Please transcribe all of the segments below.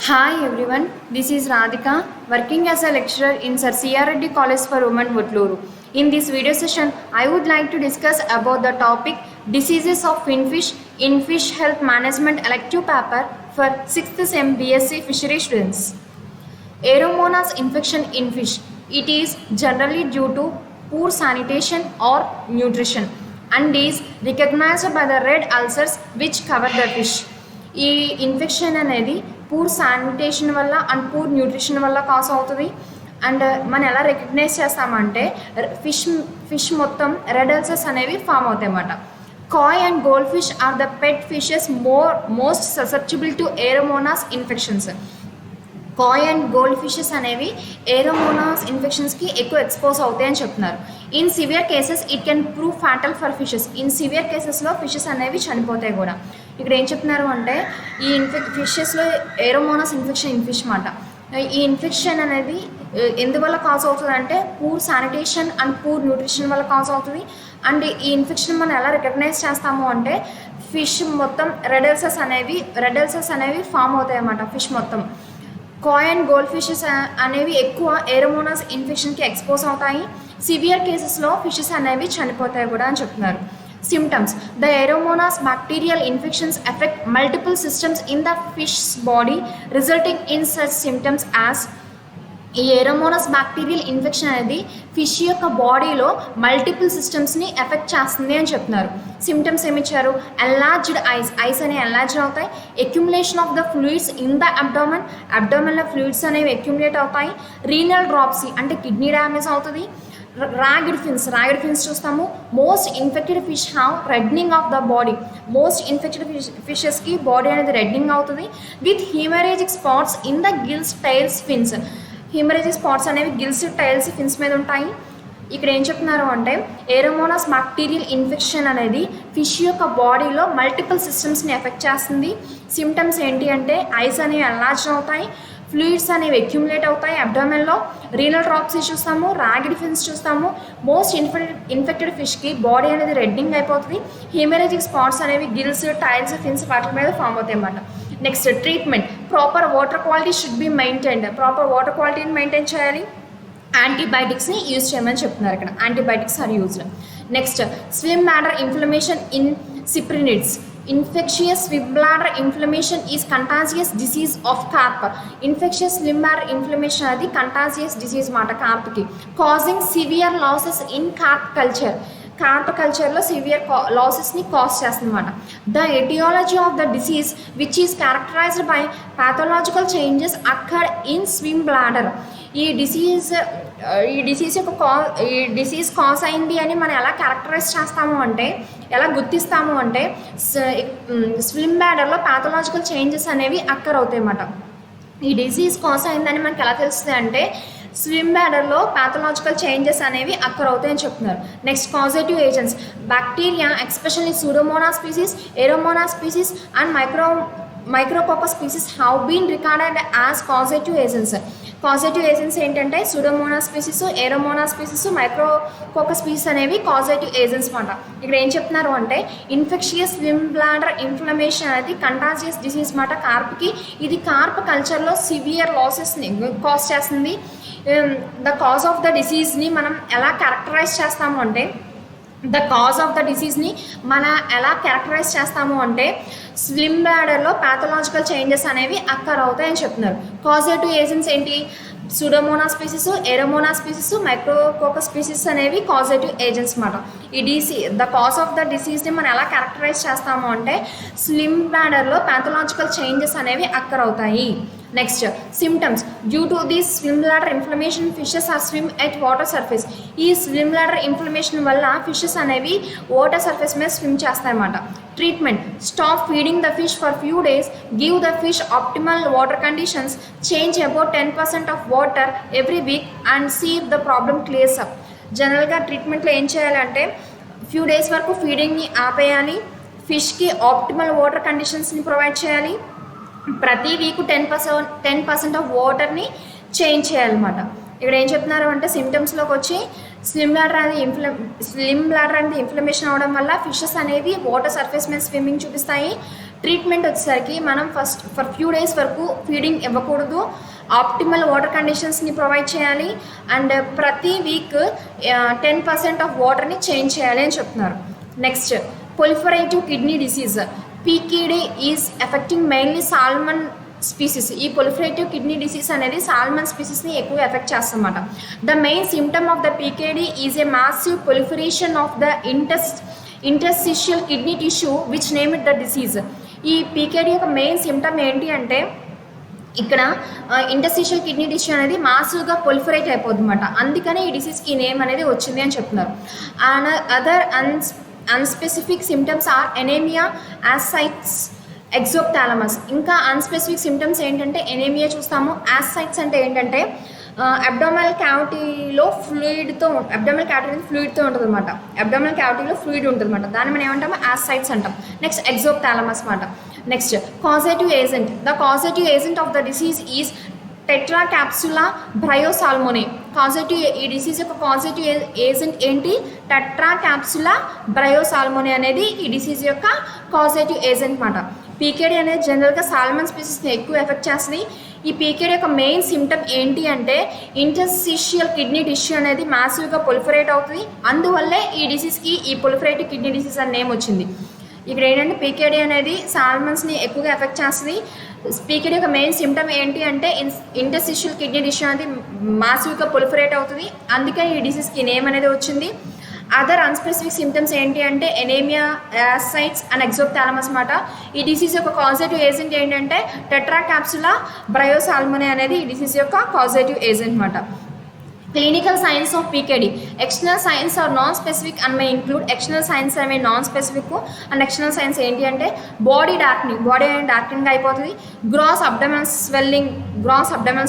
Hi everyone, this is Radhika working as a lecturer in Sir C.R. Reddy College for Women, Putluru. In this video session, I would like to discuss about the topic Diseases of Finfish in Fish Health Management elective paper for 6th Sem BSc Fishery students. Aeromonas infection in fish. It is generally due to poor sanitation or nutrition and is recognized by the red ulcers which cover the fish. ఈ infection అనేది poor sanitation వల్ల and poor nutrition వల్ల cause అవుతుంది. And మనం ఎలా recognise చేస్తామంటే fish మొత్తం red ulcers అనేవి ఫామ్ అవుతాయి అన్నమాట. Koi and gold fish are the pet fishes most susceptible to Aeromonas infections. Koi and gold fishes అనేవి ఏరోమోనాస్ ఇన్ఫెక్షన్స్కి ఎక్కువ ఎక్స్పోజ్ అవుతాయని చెప్తున్నారు. In severe cases it can prove fatal for fishes. In severe కేసెస్లో fishes అనేవి చనిపోతాయి కూడా. ఇక్కడ ఏం చెప్తున్నారు అంటే ఈ ఫిషెస్లో ఏరోమోనాస్ ఇన్ఫెక్షన్ ఇన్ ఫిష్ మాట. ఈ ఇన్ఫెక్షన్ అనేది ఎందువల్ల కాజ్ అవుతుంది అంటే poor sanitation and poor nutrition వల్ల కాజ్ అవుతుంది. అండ్ ఈ ఇన్ఫెక్షన్ మనం ఎలా రికగ్నైజ్ చేస్తాము అంటే ఫిష్ మొత్తం రెడ్ అల్సర్స్ అనేవి ఫామ్ అవుతాయి అన్నమాట. ఫిష్ మొత్తం కాయ్ అండ్ గోల్డ్ ఫిషెస్ అనేవి ఎక్కువ ఏరోమోనాస్ ఇన్ఫెక్షన్కి ఎక్స్పోజ్ అవుతాయి. సివియర్ కేసెస్లో ఫిషెస్ అనేవి చనిపోతాయి కూడా అని చెప్తున్నారు. Symptoms: the Aeromonas bacterial infections affect multiple systems in the fish's body, resulting in such symptoms as ఈ ఏరోమోనాస్ బ్యాక్టీరియల్ ఇన్ఫెక్షన్ అనేది ఫిష్ యొక్క బాడీలో మల్టిపుల్ సిస్టమ్స్ని ఎఫెక్ట్ చేస్తుంది అని చెప్తున్నారు. సిమ్టమ్స్ ఏమి ఇచ్చారు? ఎన్లార్జ్డ్ ఐస్ అనేవి ఎన్లార్జ్ అవుతాయి. Accumulation of the fluids in the అబ్డోమెన్లో ఫ్లూయిడ్స్ అనేవి అక్యుములేట్ అవుతాయి. రీనల్ డ్రాప్సీ అంటే కిడ్నీ డ్యామేజ్ అవుతుంది. రాగిడ్ ఫిన్స్ చూస్తాము. Most infected fish have reddening of the body. Most infected ఫిషెస్కి బాడీ అనేది రెడ్నింగ్ అవుతుంది with haemorrhagic spots in the gills, tails, fins. Haemorrhagic spots అనేవి గిల్స్, టైల్స్, ఫిన్స్ మీద ఉంటాయి. ఇక్కడ ఏం చెప్తున్నారు అంటే ఏరోమోనాస్ బ్యాక్టీరియల్ ఇన్ఫెక్షన్ అనేది ఫిష్ యొక్క బాడీలో మల్టిపుల్ సిస్టమ్స్ని ఎఫెక్ట్ చేస్తుంది. సిమ్టమ్స్ ఏంటి అంటే ఐస్ అనేవి ఎన్లార్జ్ అవుతాయి, ఫ్లూయిడ్స్ అనేవి అక్యుములేట్ అవుతాయి అబ్డామెన్లో, రీనల్ డ్రాప్సీ చూస్తాము, రాగిడ్ ఫిన్స్ చూస్తాము. మోస్ట్ ఇన్ఫెక్టెడ్ ఫిష్కి బాడీ అనేది రెడ్డింగ్ అయిపోతుంది. హీమరేజిక్ స్పాట్స్ అనేవి గిల్స్, టైల్స్, ఫిన్స్ వాటి మీద ఫామ్ అవుతాయి అన్నమాట. Next treatment. Proper water quality should be maintained. Proper water క్వాలిటీని మెయింటైన్ చేయాలి. యాంటీబయాటిక్స్ని యూజ్ చేయమని చెప్తున్నారు ఇక్కడ. Antibiotics are used. Next swim bladder inflammation in cyprinids. Infectious swim bladder inflammation is contagious disease of carp. Infectious swim bladder inflammation అది contagious disease మాట కార్ప్కి. causing severe losses in carp culture. Carp కల్చర్లో severe లాసెస్ని cause చేస్తుంది అన్నమాట. The etiology of the disease which is characterized by pathological changes occur in swim bladder. ఈ disease cause అయింది అని మనం ఎలా క్యారెక్టరైజ్ చేస్తాము అంటే, ఎలా గుర్తిస్తాము అంటే స్విమ్ బ్లాడర్లో పాథలాజికల్ చేంజెస్ అనేవి అక్కర్ అవుతాయి అన్నమాట. ఈ డిసీజ్ కాజ్ అయిందని మనకి ఎలా తెలుస్తుంది అంటే స్విమ్ బ్లాడర్లో పాథలాజికల్ చేంజెస్ అనేవి అక్కర్ అవుతాయని చెప్తున్నారు. Next causative agents. Bacteria especially Pseudomonas species, Aeromonas species and Micrococcus species have been recorded as causative agents. Causative agents ఏంటంటే Pseudomonas species, Aeromonas species, Micrococcus species అనేవి కాజేటివ్ ఏజెంట్స్ మాట. ఇక్కడ ఏం చెప్తున్నారు అంటే ఇన్ఫెక్షియస్ స్విమ్ బ్లాడర్ ఇన్ఫ్లమేషన్ అనేది contagious disease మాట కార్ప్కి. ఇది కార్ప్ కల్చర్లో సివియర్ లాసెస్ని కాజ్ చేస్తుంది. ద కాజ్ ఆఫ్ ద డిసీజ్ని మనం ఎలా క్యారెక్టరైజ్ చేస్తాము అంటే స్విమ్ బ్లాడర్లో పాథలాజికల్ చేంజెస్ అనేవి అక్కర్ అవుతాయని చెప్తున్నారు. కాజేటివ్ ఏజెంట్స్ ఏంటి? Pseudomonas species, Aeromonas species, Micrococcus species అనేవి కాజేటివ్ ఏజెంట్స్ మాట. ద కాజ్ ఆఫ్ ద డిసీజ్ని మనం ఎలా క్యారెక్టరైజ్ చేస్తాము అంటే స్విమ్ బ్లాడర్లో పాథలాజికల్ చేంజెస్ అనేవి అక్కర్ అవుతాయి. Next symptoms. Due to this swim bladder inflammation fishes are swim at water surface. ఈ స్విమ్ బ్లాడర్ ఇన్ఫ్లమేషన్ వల్ల ఫిషెస్ అనేవి వాటర్ సర్ఫేస్ మీద స్విమ్ చేస్తాయన్నమాట. Treatment. Stop feeding the fish for few days, give the fish optimal water conditions, change about 10% of water every week and see if the problem clears up. జనరల్గా ట్రీట్మెంట్లో ఏం చేయాలంటే few days వరకు ఫీడింగ్ని ఆపేయాలి, ఫిష్కి ఆప్టిమల్ వాటర్ కండిషన్స్ని provide చేయాలి, ప్రతి వీక్ 10% ఆఫ్ వాటర్ని చేంజ్ చేయాలన్నమాట. ఇక్కడ ఏం చెప్తున్నారు అంటే సిమ్టమ్స్లోకి వచ్చి స్లిమ్ బ్లాడర్ అనేది ఇన్ఫ్లమేషన్ అవడం వల్ల ఫిషెస్ అనేవి వాటర్ సర్ఫేస్ మీద స్విమ్మింగ్ చూపిస్తాయి. ట్రీట్మెంట్ వచ్చేసరికి మనం ఫస్ట్ ఫర్ ఫ్యూ డేస్ వరకు ఫీడింగ్ ఇవ్వకూడదు, ఆప్టిమల్ వాటర్ కండిషన్స్ని ప్రొవైడ్ చేయాలి, అండ్ ప్రతి వీక్ 10% ఆఫ్ వాటర్ని చేంజ్ చేయాలి అని చెప్తున్నారు. Next proliferative kidney disease, PKD is affecting mainly salmon species. ఈ పొలిఫరేటివ్ కిడ్నీ డిసీజ్ అనేది సాల్మన్ స్పీసీస్ని ఎక్కువ ఎఫెక్ట్ చేస్తుందన్నమాట. The main symptom of the PKD is a massive proliferation of the interstitial kidney tissue which name it the disease. ఈ PKD యొక్క main symptom ఏంటి అంటే ఇక్కడ ఇంటర్స్టిషియల్ కిడ్నీ టిష్యూ అనేది మాసివ్గా పొలిఫరేట్ అయిపోతుంది అన్నమాట. అందుకనే ఈ డిసీజ్కి ఈ నేమ్ అనేది వచ్చింది అని చెప్తున్నారు. And other unspecific symptoms are anaemia, ascites, exophthalmos. ఇంకా అన్స్పెసిఫిక్ సిమ్టమ్స్ ఏంటంటే ఎనేమియా చూస్తాము. యాసైట్స్ అంటే ఏంటంటే అబ్డామినల్ క్యావిటీలో ఫ్లూయిడ్తో ఉంటుంది అనమాట. అబ్డామినల్ క్యావిటీలో ఫ్లూయిడ్ ఉంటుంది అనమాట. దాన్ని మనం ఏమంటాము యాసైట్స్ అంటాం. నెక్స్ట్ ఎగ్జోప్థాలమస్ అనమాట. Next causative agent. The causative agent of the disease is Tetracapsula bryosalmonae. ఈ డిసీజ్ యొక్క కాజేటివ్ ఏజెంట్ ఏంటి? టెట్రాక్యాప్సులా బ్రయోసాల్మోనే అనేది ఈ డిసీజ్ యొక్క కాజేటివ్ ఏజెంట్ అనమాట. పీకేడీ అనేది జనరల్గా సాల్మన్ స్పీసీస్ని ఎక్కువ ఎఫెక్ట్ చేస్తుంది. ఈ పీకేడీ యొక్క మెయిన్ సిమ్టమ్ ఏంటి అంటే ఇంటర్స్టిషియల్ కిడ్నీ టిష్యూ అనేది మ్యాసివ్గా పొలిఫరేట్ అవుతుంది. అందువల్లే ఈ డిసీజ్కి ఈ పొలిఫరేటివ్ కిడ్నీ డిసీజ్ అనే నేమ్ వచ్చింది. ఇక్కడ ఏంటంటే పీకేడీ అనేది సాల్మన్స్ని ఎక్కువగా ఎఫెక్ట్ చేస్తుంది. పీకేడీ యొక్క మెయిన్ సిమ్టమ్ ఏంటి అంటే ఇంటర్స్టిషియల్ కిడ్నీ డిసీజ్ అనేది మాసివ్గా పొలిఫరేట్ అవుతుంది. అందుకే ఈ డిసీజ్కి నేమ్ అనేది వచ్చింది. అదర్ అన్స్పెసిఫిక్ సిమ్టమ్స్ ఏంటి అంటే ఎనేమియా, యాసైట్స్ అండ్ ఎగ్జోప్థాలమస్ మాట. ఈ డిసీజ్ యొక్క కాజేటివ్ ఏజెంట్ ఏంటంటే టెట్రాక్యాప్సులా బ్రయోసాల్మోనే అనేది ఈ డిసీజ్ యొక్క కాజేటివ్ ఏజెంట్ మాట. Clinical signs of PKD. External signs are non specific and may include. External signs అనేవి non specific and external signs ఏంటి అంటే బాడీ అనేది డార్కింగ్ అయిపోతుంది. గ్రాస్ అబ్డమెనల్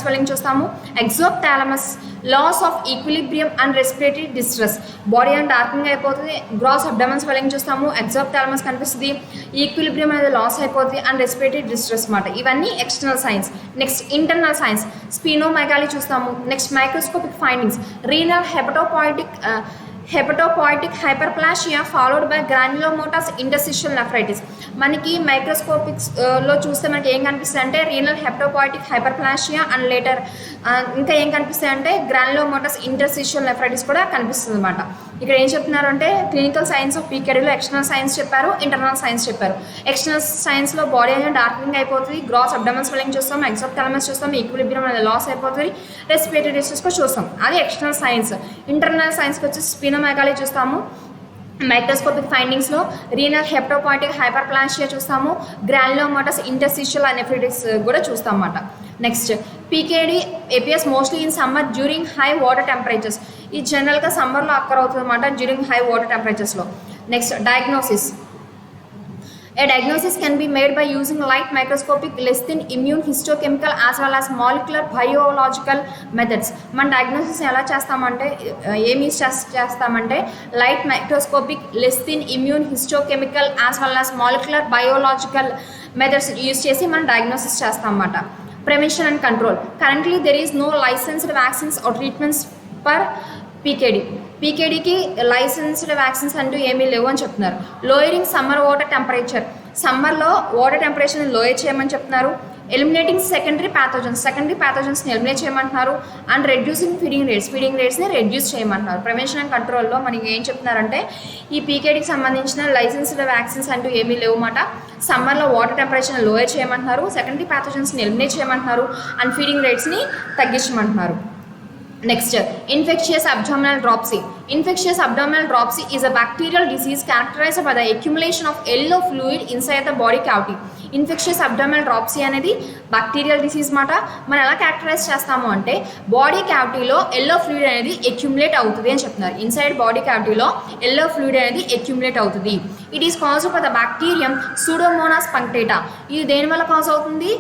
స్వెల్లింగ్ చూస్తాము. Exophthalmos loss of equilibrium and respiratory distress. Body and darkening అయిపోతుంది. Gross abdominal swelling చూస్తాము. Exophthalmos కనిపిస్తుంది. Equilibrium అనేది లాస్ అయిపోతుంది అండ్ రెస్పిరేటరీ డిస్ట్రెస్ అన్నమాట. ఇవన్నీ external signs. Next internal signs. Splenomegaly చూస్తాము. Next microscopic findings. Renal haematopoietic hyperplasia followed by granulomatous interstitial nephritis. మనకి మైక్రోస్కోపిక్స్లో చూస్తే మనకి ఏం కనిపిస్తుంది అంటే renal haematopoietic hyperplasia and later ఇంకా ఏం కనిపిస్తాయి అంటే గ్రాన్యులోమోటస్ ఇంటర్స్టిషియల్ నెఫ్రైటిస్ కూడా కనిపిస్తుంది అనమాట. ఇక్కడ ఏం చెప్తున్నారు అంటే క్లినికల్ సైన్స్ ఆఫ్ పీకేడీలో ఎక్స్టర్నల్ సైన్స్ చెప్పారు, ఇంటర్నల్ సైన్స్ చెప్పారు. ఎక్స్టర్నల్ సైన్స్లో బాడీ అనేది డార్కింగ్ అయిపోతుంది. గ్రాస్ అబ్డమెనల్ స్వెల్లింగ్ చూస్తాం. ఎగ్జోప్థాలమస్ చూస్తాం. ఈక్విలిబ్రియం అనేది లాస్ అయిపోతుంది. రెస్పిరేటరీ డిస్ట్రెస్ కూడా చూస్తాం. అది ఎక్స్టర్నల్ సైన్స్. ఇంటర్నల్ సైన్స్కి వచ్చి స్పినోమెగాలీ చూస్తాము. మైక్రోస్కోపిక్ ఫైండింగ్స్లో రీనల్ హెపటోపాయిటిక్ హైపర్ప్లాషియా చూస్తాము. గ్రాన్యులోమోటస్ ఇంటర్స్టిషియల్ నెఫ్రైటిస్ కూడా చూస్తాం అన్నమాట. Next PKD appears mostly in summer during high water temperatures. ఈ జనరల్గా సమ్మర్లో అక్కర్ అవుతుంది అన్నమాట డ్యూరింగ్ హై వాటర్ టెంపరేచర్స్లో. Next diagnosis. A diagnosis can be made by using light microscopic less than immune histochemical as well as molecular biological methods. మన diagnosis ఎలా చేస్తామంటే ఏమి చేస్తామంటే light microscopic less then immunohistochemical as well as molecular biological methods use చేసి మనం diagnosis చేస్తాం అన్నమాట. Prevention and control. Currently there is no licensed vaccines or treatments for పీకేడీకి లైసెన్స్డ్ వ్యాక్సిన్స్ అంటూ ఏమీ లేవు అని చెప్తున్నారు. Lowering summer water temperature. సమ్మర్లో వాటర్ టెంపరేచర్ని లోయర్ చేయమని చెప్తున్నారు. ఎలిమినేటింగ్ సెకండరీ ప్యాథోజన్స్ని ఎలిమినేట్ చేయమంటున్నారు. అండ్ రెడ్యూసింగ్ ఫీడింగ్ రేట్స్ని రెడ్యూస్ చేయమంటున్నారు. ప్రివెన్షన్ అండ్ కంట్రోల్లో మనకి ఏం చెప్తున్నారంటే ఈ పీకేడీకి సంబంధించిన లైసెన్స్డ్ వ్యాక్సిన్స్ అంటూ ఏమీ లేవు మాట. సమ్మర్లో వాటర్ టెంపరేచర్ని లోయర్ చేయమంటున్నారు. సెకండరీ ప్యాథోజన్స్ని ఎలిమినేట్ చేయమంటున్నారు. అండ్ ఫీడింగ్ రేట్స్ని తగ్గించమంటున్నారు. Next, infectious abdominal dropsy. Infectious abdominal dropsy is a bacterial disease characterized by the accumulation of yellow fluid inside the body cavity. Infectious abdominal dropsy అనేది bacterial disease మాట. మనం ఎలా characterize చేస్తాము అంటే body క్యావిటీలో yellow fluid అనేది accumulate అవుతుంది అని చెప్తున్నారు. ఇన్సైడ్ బాడీ క్యావిటీలో ఎల్లో ఫ్లూయిడ్ అనేది అక్యుములేట్ అవుతుంది. It is caused by the bacterium Pseudomonas punctata. ఇది దేని వల్ల కాజ్ అవుతుంది?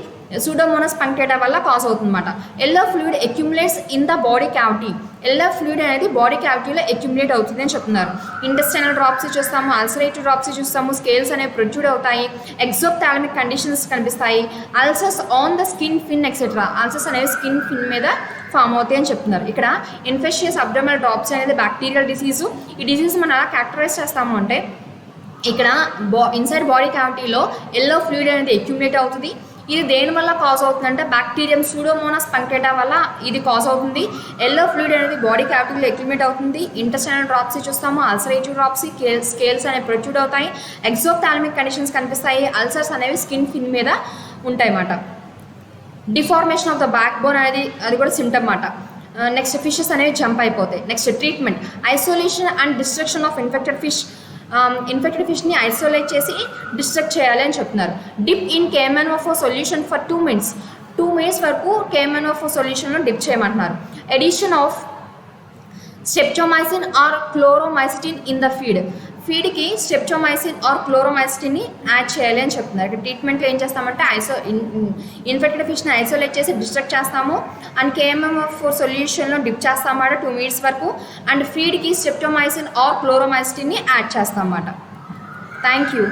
సూడోమోనాస్ పంక్టేటా వల్ల కాజ్ అవుతుందన్నమాట. Yellow fluid accumulates in the body cavity. Yellow fluid అనేది బాడీ క్యావిటీలో అక్యుములేట్ అవుతుంది అని చెప్తున్నారు. ఇంటెస్టైనల్ డ్రాప్సీ చూస్తాము, అల్సరేటివ్ డ్రాప్సీ చూస్తాము, స్కేల్స్ అనేవి ప్రొట్రూడ్ అవుతాయి, ఎగ్జోప్థాలమిక్ కండిషన్స్ కనిపిస్తాయి, ulcers on the skin fin etcetera. Ulcers అనేవి స్కిన్ ఫిన్ మీద ఫామ్ అవుతాయి అని చెప్తున్నారు. ఇక్కడ ఇన్ఫెక్షియస్ అబ్డామినల్ డ్రాప్సీ అనేది బ్యాక్టీరియల్ డిసీజు. ఈ డిసీజ్ మనం ఎలా క్యారెక్టరైజ్ చేస్తాము అంటే ఇక్కడ ఇన్సైడ్ బాడీ క్యావిటీలో ఎల్లో ఫ్లూయిడ్ అనేది అక్యుములేట్ అవుతుంది. ఇది దేని వల్ల కాజ్ అవుతుందంటే బ్యాక్టీరియం సూడోమోనాస్ పంకేటా వల్ల ఇది కాజ్ అవుతుంది. ఎల్లో ఫ్లూయిడ్ అనేది బాడీ క్యావిటీలో అక్యుములేట్ అవుతుంది. ఇంటెస్టైనల్ డ్రాప్సీ చూస్తాము, అల్సరేటివ్ డ్రాప్సీ, స్కేల్స్ అనేవి ప్రొట్రూడ్ అవుతాయి, ఎక్సోప్థాల్మిక్ కండిషన్స్ కనిపిస్తాయి, అల్సర్స్ అనేవి స్కిన్ ఫిన్ మీద ఉంటాయి అన్నమాట. Deformation of the backbone అనేది అది కూడా సిమ్టమ్ అన్నమాట. నెక్స్ట్ ఫిషెస్ అనేవి జంప్ అయిపోతాయి. Next treatment, isolation and destruction of infected ఫిష్ని ఐసోలేట్ చేసి డిస్ట్రక్ట్ చేయాలి అని చెప్తున్నారు. Dip in KMnO4 solution for 2 minutes. 2 minutes వరకు KMnO4 సొల్యూషన్లో డిప్ చేయమంటున్నారు. Addition of streptomycin or chloromycetin in the ఫీడ్కి స్టెప్టోమైసిన్ ఆర్ క్లోరోమైసిటిన్ని యాడ్ చేయాలి అని చెప్తున్నారు. ఇక్కడ ట్రీట్మెంట్లో ఏం చేస్తామంటే ఇన్ఫెక్టెడ్ ఫిష్ని ఐసోలేట్ చేసి డిస్ట్రక్ట్ చేస్తాము అండ్ KMnO4 సొల్యూషన్లో డిప్ చేస్తామన్నమాట 2 minutes వరకు. అండ్ ఫీడ్కి స్టెప్టోమైసిన్ ఆర్ క్లోరోమైసిటిన్ని యాడ్ చేస్తామన్నమాట. Thank you.